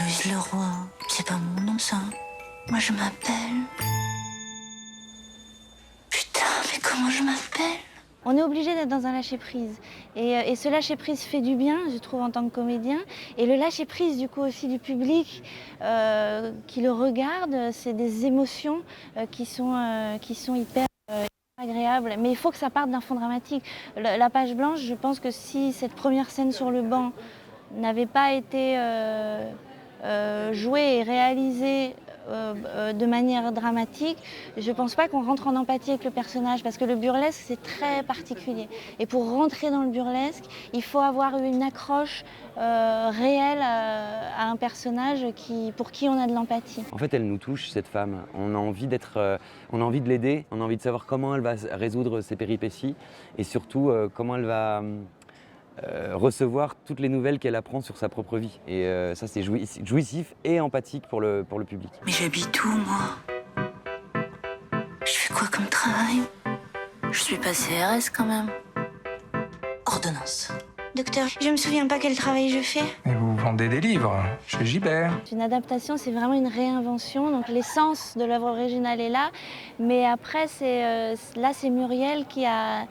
Louise Leroy. C'est pas mon nom, ça. Moi, je m'appelle... Putain, mais comment je m'appelle? On est obligé d'être dans un lâcher-prise. Et ce lâcher-prise fait du bien, je trouve, en tant que comédien. Et le lâcher-prise, du coup, aussi du public qui le regarde, c'est des émotions qui sont hyper agréables. Mais il faut que ça parte d'un fond dramatique. La page blanche, je pense que si cette première scène sur le banc n'avait pas été jouée et réalisée de manière dramatique, je ne pense pas qu'on rentre en empathie avec le personnage parce que le burlesque c'est très particulier. Et pour rentrer dans le burlesque, il faut avoir une accroche réelle à un personnage pour qui on a de l'empathie. En fait, elle nous touche, cette femme. On a envie on a envie de l'aider, on a envie de savoir comment elle va résoudre ses péripéties et surtout comment elle va recevoir toutes les nouvelles qu'elle apprend sur sa propre vie. Et ça, c'est jouissif et empathique pour le public. Mais j'habite où, moi? Je fais quoi comme travail? Je suis pas CRS, quand même. Ordonnance. Docteur, je me souviens pas quel travail je fais. Et vous vendez des livres chez Gibert. Une adaptation, c'est vraiment une réinvention. Donc l'essence de l'œuvre originale est là. Mais après, là, c'est Muriel qui a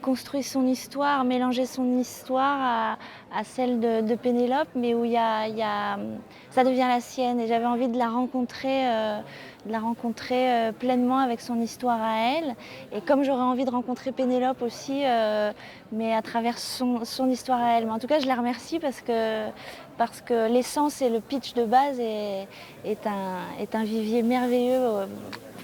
construit son histoire, mélangé son histoire à celle de Pénélope, mais où ça devient la sienne. Et j'avais envie de la rencontrer pleinement avec son histoire à elle. Et comme j'aurais envie de rencontrer Pénélope aussi, mais à travers son histoire à elle. Mais en tout cas, je la remercie parce que l'essence et le pitch de base est un vivier merveilleux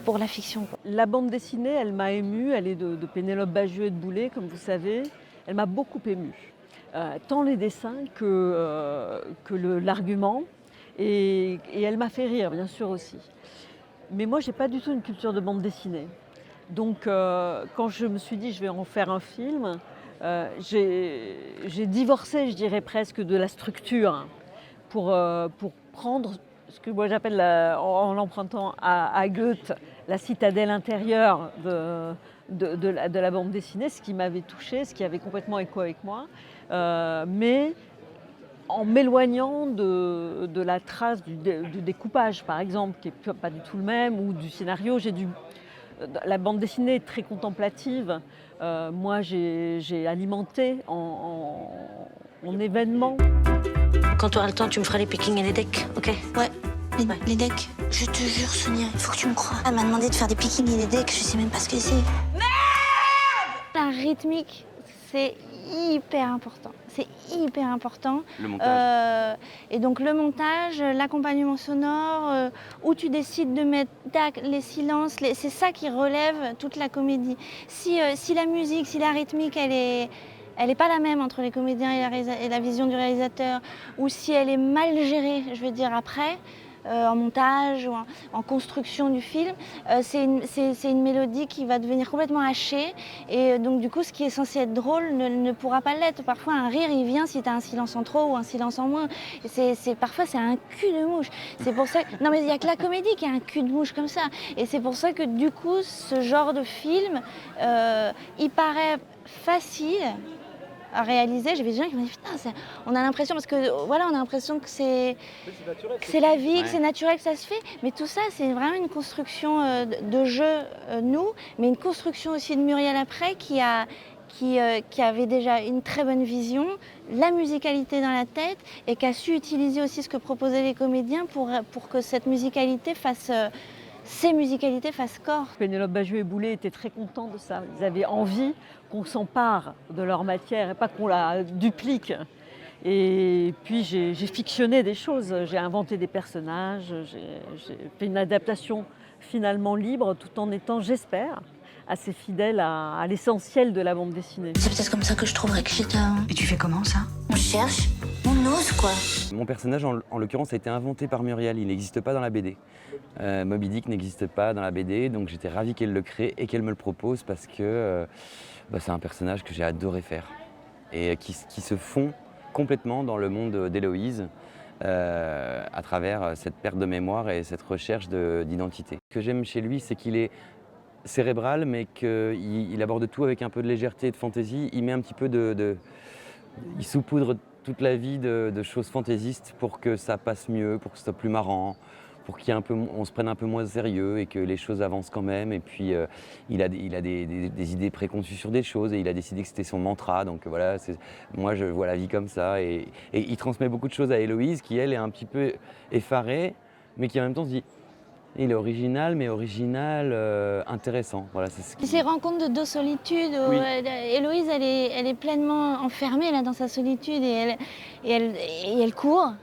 pour la fiction. La bande dessinée, elle m'a émue. Elle est de Pénélope Bagieux et de Boulet, comme vous savez. Elle m'a beaucoup émue. Tant les dessins que l'argument. Et elle m'a fait rire, bien sûr, aussi. Mais moi, je n'ai pas du tout une culture de bande dessinée. Donc, quand je me suis dit je vais en faire un film, j'ai divorcé, je dirais presque, de la structure pour prendre ce que moi j'appelle, en l'empruntant à Goethe, la citadelle intérieure de la bande dessinée, ce qui m'avait touchée, ce qui avait complètement écho avec moi, mais en m'éloignant de la trace du découpage, par exemple, qui n'est pas du tout le même, ou du scénario. La bande dessinée est très contemplative. Moi, j'ai alimenté en événements. Quand tu auras le temps, tu me feras les pickings et les decks, ok? Ouais, les decks. Je te jure, Sonia, il faut que tu me crois. Elle m'a demandé de faire des pickings et des decks, je sais même pas ce que c'est. La rythmique, c'est hyper important. C'est hyper important. Le montage. Et donc le montage, l'accompagnement sonore, où tu décides de mettre les silences, c'est ça qui relève toute la comédie. Si la musique, si la rythmique, elle est pas la même entre les comédiens et la vision du réalisateur, ou si elle est mal gérée, je veux dire après, en montage ou en construction du film, c'est une mélodie qui va devenir complètement hachée. Et donc du coup, ce qui est censé être drôle ne pourra pas l'être. Parfois, un rire, il vient si tu as un silence en trop ou un silence en moins. Parfois, c'est un cul de mouche. C'est pour ça non, mais il n'y a que la comédie qui a un cul de mouche comme ça. Et c'est pour ça que du coup, ce genre de film, il paraît facile à réaliser. J'avais des gens qui m'ont dit putain, on a l'impression, parce que voilà, on a l'impression que c'est la vie, que c'est naturel, que ça se fait, mais tout ça c'est vraiment une construction de jeu, nous, mais une construction aussi de Muriel après qui avait déjà une très bonne vision, la musicalité dans la tête, et qui a su utiliser aussi ce que proposaient les comédiens pour que cette musicalité ces musicalités fassent corps. Pénélope Bagieux et Boulet étaient très contents de ça. Ils avaient envie qu'on s'empare de leur matière et pas qu'on la duplique. Et puis j'ai fictionné des choses, j'ai inventé des personnages, j'ai fait une adaptation finalement libre tout en étant, j'espère, assez fidèle à l'essentiel de la bande dessinée. C'est peut-être comme ça que je trouverai Rita. Et tu fais comment, ça? On cherche, on ose, quoi. Mon personnage, en l'occurrence, a été inventé par Muriel. Il n'existe pas dans la BD. Moby Dick n'existe pas dans la BD, donc j'étais ravi qu'elle le crée et qu'elle me le propose parce que c'est un personnage que j'ai adoré faire et qui se fond complètement dans le monde d'Héloïse à travers cette perte de mémoire et cette recherche d'identité. Ce que j'aime chez lui, c'est qu'il est cérébral, mais qu'il aborde tout avec un peu de légèreté et de fantaisie. Il met un petit peu il saupoudre toute la vie de choses fantaisistes pour que ça passe mieux, pour que ce soit plus marrant, pour on se prenne un peu moins au sérieux et que les choses avancent quand même. Et puis il a des idées préconçues sur des choses et il a décidé que c'était son mantra. Donc voilà, moi je vois la vie comme ça. Et il transmet beaucoup de choses à Héloïse qui, elle, est un petit peu effarée, mais qui en même temps se dit, il est original, mais original, intéressant. Voilà, c'est ce Puis ces rencontres de deux solitudes, où Oui. Héloïse, elle est pleinement enfermée là, dans sa solitude et elle court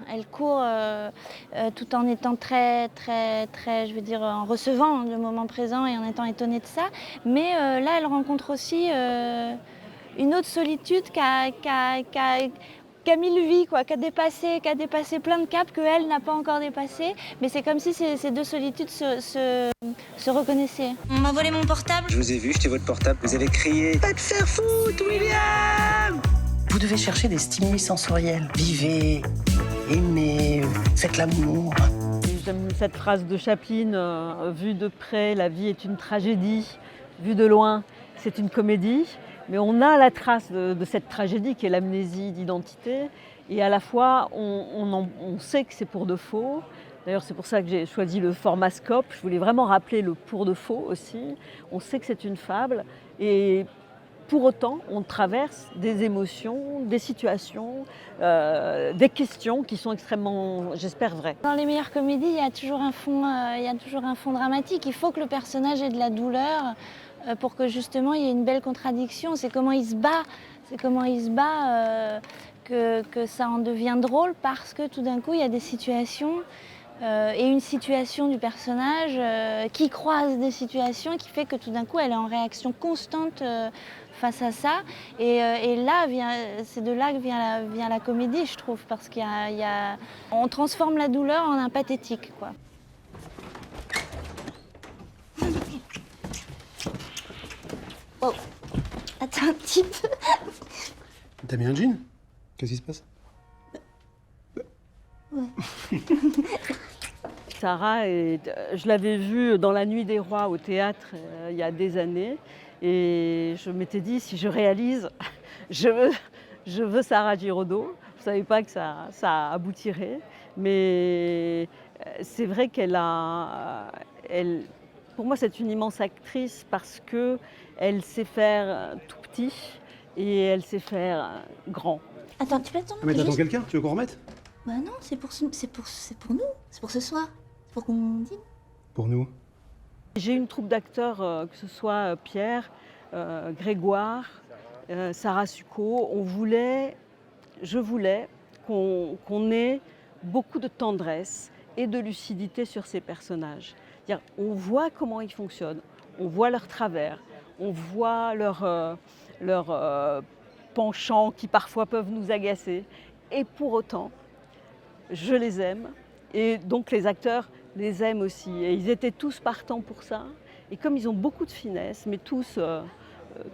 tout en étant très, je veux dire, en recevant le moment présent et en étant étonnée de ça. Mais là, elle rencontre aussi une autre solitude qui a mille vies, quoi, qui a dépassé plein de caps qu'elle n'a pas encore dépassés. Mais c'est comme si ces deux solitudes se reconnaissaient. On m'a volé mon portable. Je vous ai vu jeter votre portable, vous avez crié « Va te faire foutre, William !» Vous devez chercher des stimuli sensoriels. Vivez, aimez, faites l'amour. J'aime cette phrase de Chaplin, vue de près, la vie est une tragédie, vue de loin, c'est une comédie. Mais on a la trace de cette tragédie qui est l'amnésie d'identité. Et à la fois, on sait que c'est pour de faux. D'ailleurs, c'est pour ça que j'ai choisi le format scope. Je voulais vraiment rappeler le pour de faux aussi. On sait que c'est une fable. Et pour autant, on traverse des émotions, des situations, des questions qui sont extrêmement, j'espère, vraies. Dans les meilleures comédies, il y a toujours un fond dramatique. Il faut que le personnage ait de la douleur pour que justement il y ait une belle contradiction. C'est comment il se bat, que ça en devient drôle parce que tout d'un coup il y a des situations et une situation du personnage qui croise des situations et qui fait que tout d'un coup elle est en réaction constante face à ça. Et là, c'est de là que vient la comédie, je trouve, parce on transforme la douleur en un pathétique, quoi. Oh, attends un petit peu. T'as mis un jean? Qu'est-ce qui se passe? Sarah, je l'avais vue dans La Nuit des Rois au théâtre il y a des années. Et je m'étais dit, si je réalise, je veux Sarah Giraudot. Je ne savais pas que ça aboutirait. Mais c'est vrai pour moi, c'est une immense actrice parce qu'elle sait faire tout petit et elle sait faire grand. Attends, tu peux attendre? Ah mais t'attends juste... quelqu'un? Tu veux qu'on remette? Bah non, c'est pour nous, c'est pour ce soir. C'est pour qu'on dîne. Pour nous. J'ai une troupe d'acteurs, que ce soit Pierre, Grégoire, Sarah Succo. Je voulais qu'on ait beaucoup de tendresse et de lucidité sur ces personnages. C'est-à-dire, on voit comment ils fonctionnent, on voit leurs travers, on voit leurs penchants qui parfois peuvent nous agacer. Et pour autant, je les aime. Et donc les acteurs les aiment aussi. Et ils étaient tous partants pour ça. Et comme ils ont beaucoup de finesse, mais tous,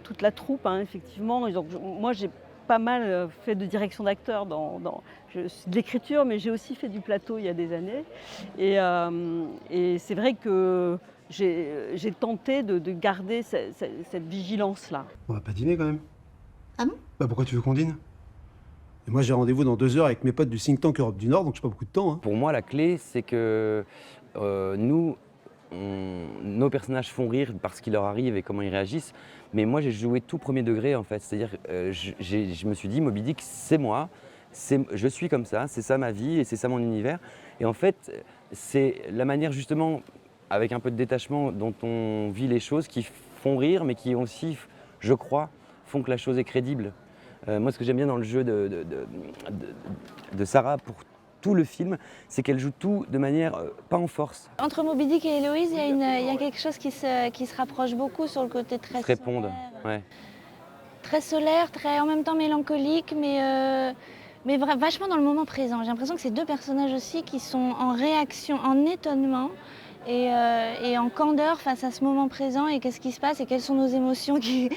toute la troupe, hein, effectivement. Moi, j'ai pas mal fait de direction d'acteur de l'écriture, mais j'ai aussi fait du plateau il y a des années. Et c'est vrai que j'ai tenté de garder cette vigilance-là. On va pas dîner quand même. Ah bon? Bah pourquoi tu veux qu'on dîne? Et moi j'ai rendez-vous dans 2 heures avec mes potes du think tank Europe du Nord, donc j'ai pas beaucoup de temps. Hein. Pour moi, la clé, c'est que nos personnages font rire parce qu'il leur arrive et comment ils réagissent. Mais moi, j'ai joué tout premier degré, en fait. C'est-à-dire, je me suis dit, Moby Dick, c'est moi. Je suis comme ça, c'est ça ma vie et c'est ça mon univers. Et en fait, c'est la manière, justement, avec un peu de détachement, dont on vit les choses, qui font rire, mais qui aussi, je crois, font que la chose est crédible. Moi, ce que j'aime bien dans le jeu de Sarah pour tout le film, c'est qu'elle joue tout de manière pas en force. Entre Moby Dick et Héloïse, il y a quelque chose qui se rapproche beaucoup sur le côté très Réponde, solaire. ouais. Très solaire, en même temps mélancolique, mais vachement dans le moment présent. J'ai l'impression que ces deux personnages aussi qui sont en réaction, en étonnement et en candeur face à ce moment présent et qu'est-ce qui se passe et quelles sont nos émotions qui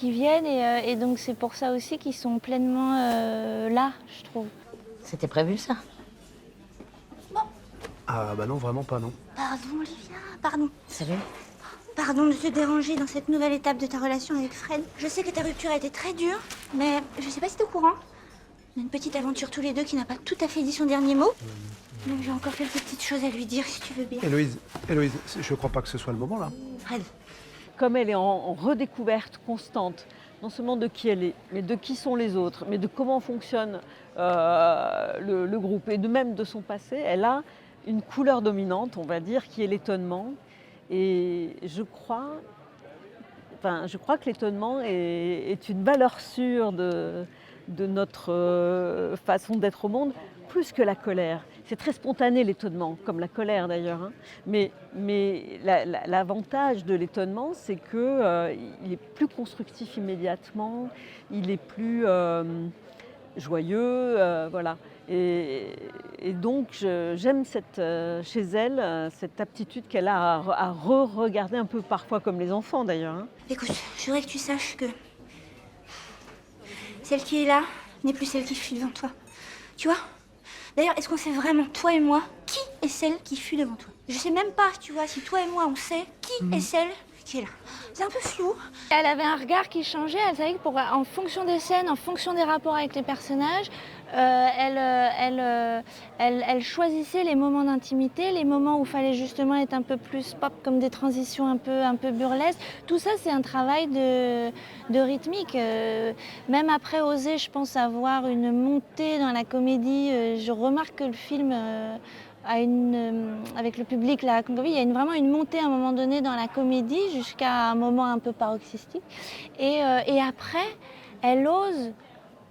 viennent. Et donc c'est pour ça aussi qu'ils sont pleinement là, je trouve. C'était prévu ça? Ah bah non, vraiment pas non. Pardon Olivia, pardon. Salut. Pardon de te déranger dans cette nouvelle étape de ta relation avec Fred. Je sais que ta rupture a été très dure, mais je sais pas si t'es au courant. On a une petite aventure tous les deux qui n'a pas tout à fait dit son dernier mot. Donc j'ai encore quelques petites choses à lui dire si tu veux bien. Héloïse, je crois pas que ce soit le moment là. Fred. Comme elle est en redécouverte constante, non seulement de qui elle est, mais de qui sont les autres, mais de comment fonctionne le groupe et de même de son passé, elle a une couleur dominante, on va dire, qui est l'étonnement. Et je crois que l'étonnement est une valeur sûre de notre façon d'être au monde, plus que la colère. C'est très spontané l'étonnement, comme la colère d'ailleurs. Hein. Mais l'avantage de l'étonnement, c'est qu'il est plus constructif immédiatement, il est plus joyeux, voilà. Et donc j'aime chez elle cette aptitude qu'elle a à re-regarder un peu parfois comme les enfants d'ailleurs. Hein. Écoute, je voudrais que tu saches que celle qui est là n'est plus celle qui fut devant toi. Tu vois? D'ailleurs, est-ce qu'on sait vraiment, toi et moi, qui est celle qui fut devant toi? Je sais même pas, tu vois, si toi et moi on sait qui est celle qui est là. C'est un peu flou. Elle avait un regard qui changeait, elle savait que en fonction des scènes, en fonction des rapports avec les personnages, elle choisissait les moments d'intimité, les moments où il fallait justement être un peu plus pop, comme des transitions un peu burlesques. Tout ça, c'est un travail de rythmique. Même après Oser, je pense avoir une montée dans la comédie. Je remarque que le film... avec le public, la Concavie, il y a vraiment une montée à un moment donné dans la comédie jusqu'à un moment un peu paroxystique. Et après, elle ose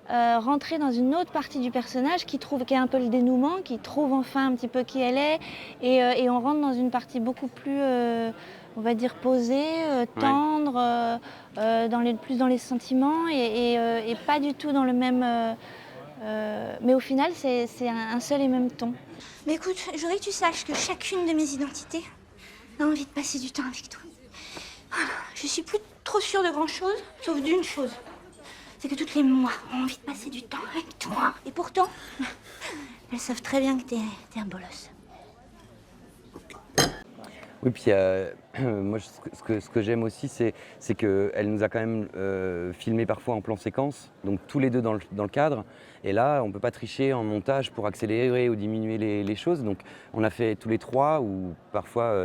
rentrer dans une autre partie du personnage qui est un peu le dénouement, qui trouve enfin un petit peu qui elle est. Et on rentre dans une partie beaucoup plus, on va dire, posée, tendre, plus dans les sentiments et pas du tout dans le même... mais au final, c'est un seul et même ton. Mais écoute, je voudrais que tu saches que chacune de mes identités a envie de passer du temps avec toi. Je suis plus trop sûre de grand-chose, sauf d'une chose. C'est que toutes les moi ont envie de passer du temps avec toi. Et pourtant, elles savent très bien que t'es un bolos. Oui, puis moi, ce que j'aime aussi, c'est qu'elle nous a quand même filmé parfois en plan séquence, donc tous les deux dans le cadre. Et là, on ne peut pas tricher en montage pour accélérer ou diminuer les choses. Donc, on a fait tous les trois, ou parfois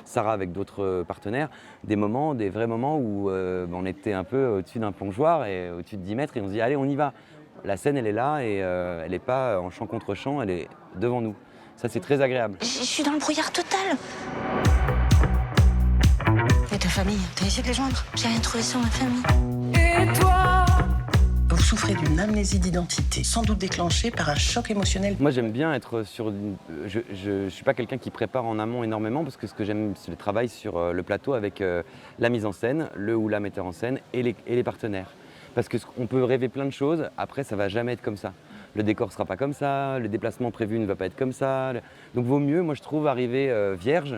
Sarah avec d'autres partenaires, des vrais moments où on était un peu au-dessus d'un plongeoir et au-dessus de 10 mètres et on se dit, allez, on y va. La scène, elle est là et elle n'est pas en champ contre champ, elle est devant nous. Ça, c'est très agréable. Je suis dans le brouillard total. Et ta famille, t'as essayé de les joindre? J'ai rien trouvé sur ma famille. Et toi? Vous souffrez d'une amnésie d'identité, sans doute déclenchée par un choc émotionnel. Moi, j'aime bien être sur... Je suis pas quelqu'un qui prépare en amont énormément parce que ce que j'aime, c'est le travail sur le plateau avec la mise en scène, le ou la metteur en scène et les partenaires. Parce qu'on peut rêver plein de choses, après, ça va jamais être comme ça. Le décor ne sera pas comme ça, le déplacement prévu ne va pas être comme ça. Donc, vaut mieux, moi, je trouve, arriver vierge,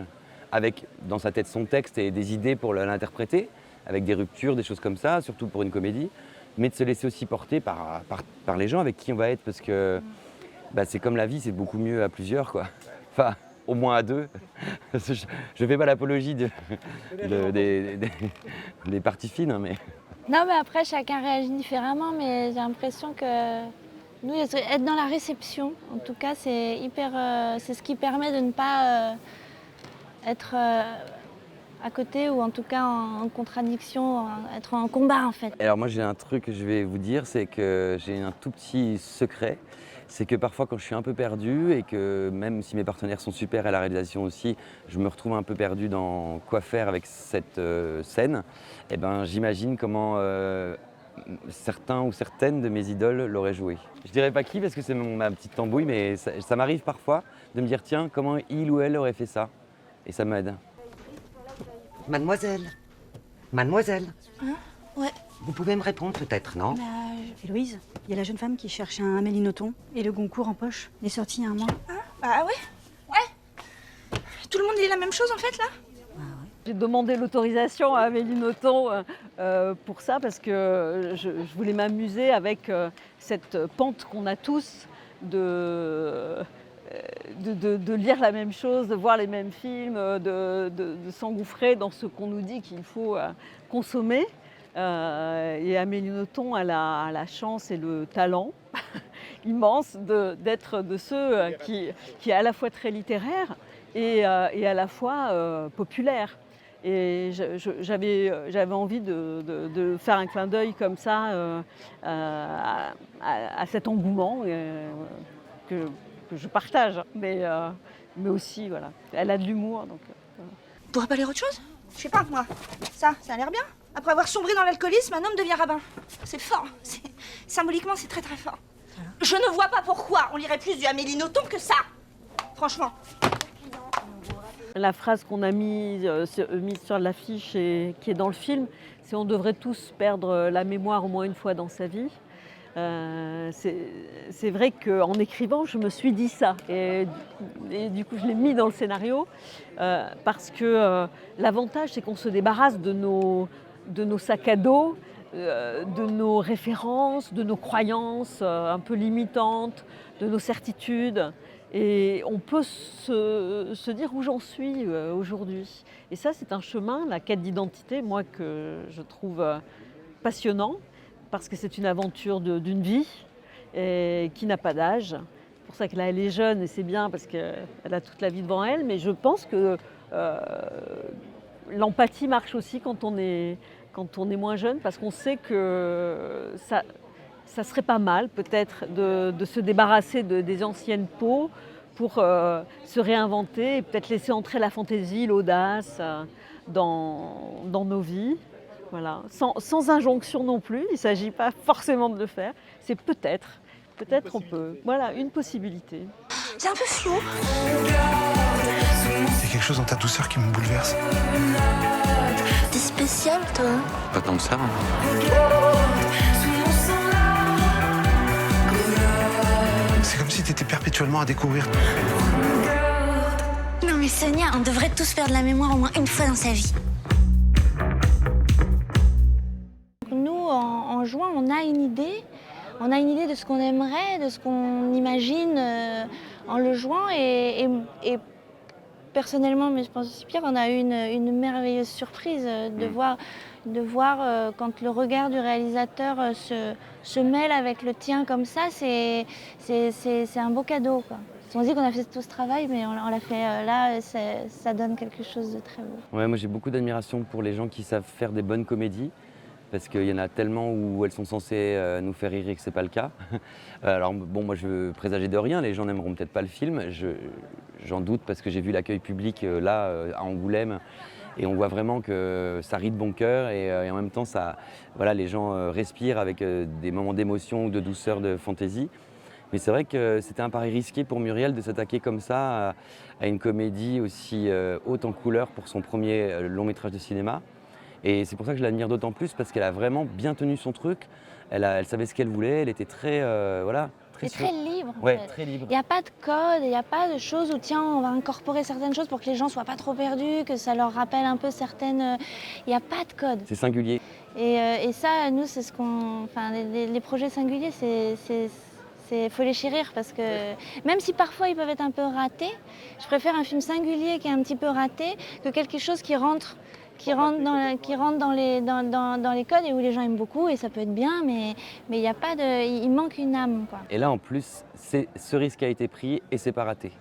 avec dans sa tête son texte et des idées pour l'interpréter, avec des ruptures, des choses comme ça, surtout pour une comédie, mais de se laisser aussi porter par les gens avec qui on va être, parce que c'est comme la vie, c'est beaucoup mieux à plusieurs, quoi. Enfin, au moins à deux. Je ne fais pas l'apologie des parties fines, hein, mais... Non, mais après, chacun réagit différemment, mais j'ai l'impression que nous, être dans la réception, en tout cas, c'est ce qui permet de ne pas être à côté ou en tout cas en contradiction, être en combat en fait. Alors moi j'ai un truc que je vais vous dire, c'est que j'ai un tout petit secret. C'est que parfois quand je suis un peu perdu et que même si mes partenaires sont super à la réalisation aussi, je me retrouve un peu perdu dans quoi faire avec cette scène, et j'imagine comment certains ou certaines de mes idoles l'auraient joué. Je dirais pas qui parce que c'est ma petite tambouille, mais ça m'arrive parfois de me dire tiens, comment il ou elle aurait fait ça, et ça m'aide. Mademoiselle, mademoiselle, Ouais. vous pouvez me répondre peut-être, non? Héloïse, il y a la jeune femme qui cherche un mélinoton et le Goncourt en poche. Il est sorti il y a un mois. Ah ouais? Ouais. Tout le monde dit la même chose en fait là? J'ai demandé l'autorisation à Amélie Nothomb pour ça parce que je voulais m'amuser avec cette pente qu'on a tous de de lire la même chose, de voir les mêmes films, de s'engouffrer dans ce qu'on nous dit qu'il faut consommer. Et Amélie Nothomb a la chance et le talent immense d'être de ceux qui est à la fois très littéraire et à la fois populaire. Et j'avais envie de faire un clin d'œil comme ça à cet engouement que je partage, mais aussi, voilà, elle a de l'humour. Donc, On pourrait pas lire autre chose? Je sais pas, moi. Ça a l'air bien. Après avoir sombré dans l'alcoolisme, un homme devient rabbin. C'est fort. Symboliquement, c'est très très fort. Je ne vois pas pourquoi on lirait plus du Amélie Nothomb que ça. Franchement. La phrase qu'on a mise sur l'affiche et qui est dans le film, c'est « on devrait tous perdre la mémoire au moins une fois dans sa vie ». C'est vrai qu'en écrivant, je me suis dit ça. Et du coup, je l'ai mis dans le scénario parce que l'avantage, c'est qu'on se débarrasse de nos sacs à dos, de nos références, de nos croyances un peu limitantes, de nos certitudes. Et on peut se dire où j'en suis aujourd'hui. Et ça, c'est un chemin, la quête d'identité, moi, que je trouve passionnant, parce que c'est une aventure d'une vie et qui n'a pas d'âge. C'est pour ça que là, elle est jeune et c'est bien parce qu'elle a toute la vie devant elle. Mais je pense que l'empathie marche aussi quand on est moins jeune, parce qu'on sait que ça serait pas mal peut-être de se débarrasser des anciennes peaux pour se réinventer et peut-être laisser entrer la fantaisie, l'audace dans nos vies. Voilà. Sans injonction non plus, il ne s'agit pas forcément de le faire, c'est peut-être on peut. Voilà, une possibilité. C'est un peu flou. Il y a quelque chose dans ta douceur qui me bouleverse. T'es spécial, toi. Pas tant que ça. C'est comme si tu étais perpétuellement à découvrir. Non mais Sonia, on devrait tous perdre la mémoire au moins une fois dans sa vie. Nous, en juin, on a une idée. On a une idée de ce qu'on aimerait, de ce qu'on imagine en le jouant. Et personnellement, mais je pense aussi Pierre, on a eu une merveilleuse surprise de voir quand le regard du réalisateur se mêle avec le tien comme ça, c'est un beau cadeau, quoi. On se dit qu'on a fait tout ce travail, mais on l'a fait là, ça donne quelque chose de très beau. Ouais, moi j'ai beaucoup d'admiration pour les gens qui savent faire des bonnes comédies, parce qu'il y en a tellement où elles sont censées nous faire rire et que c'est pas le cas. Alors bon, moi je veux présager de rien, les gens n'aimeront peut-être pas le film, j'en doute parce que j'ai vu l'accueil public là à Angoulême et on voit vraiment que ça rit de bon cœur et en même temps voilà, les gens respirent avec des moments d'émotion ou de douceur, de fantaisie. Mais c'est vrai que c'était un pari risqué pour Muriel de s'attaquer comme ça à une comédie aussi haute en couleur pour son premier long métrage de cinéma. Et c'est pour ça que je l'admire d'autant plus, parce qu'elle a vraiment bien tenu son truc. Elle savait ce qu'elle voulait, elle était très, voilà, C'est très libre, en ouais, fait. très libre. Il n'y a pas de code, il n'y a pas de choses où, tiens, on va incorporer certaines choses pour que les gens ne soient pas trop perdus, que ça leur rappelle un peu certaines... Il n'y a pas de code. C'est singulier. Et ça, nous, c'est ce qu'on... Enfin, les projets singuliers, faut les chérir, parce que même si parfois ils peuvent être un peu ratés, je préfère un film singulier qui est un petit peu raté que quelque chose qui rentre dans les codes et où les gens aiment beaucoup, et ça peut être bien, mais il manque une âme, quoi. Et là, en plus, ce risque a été pris et c'est pas raté.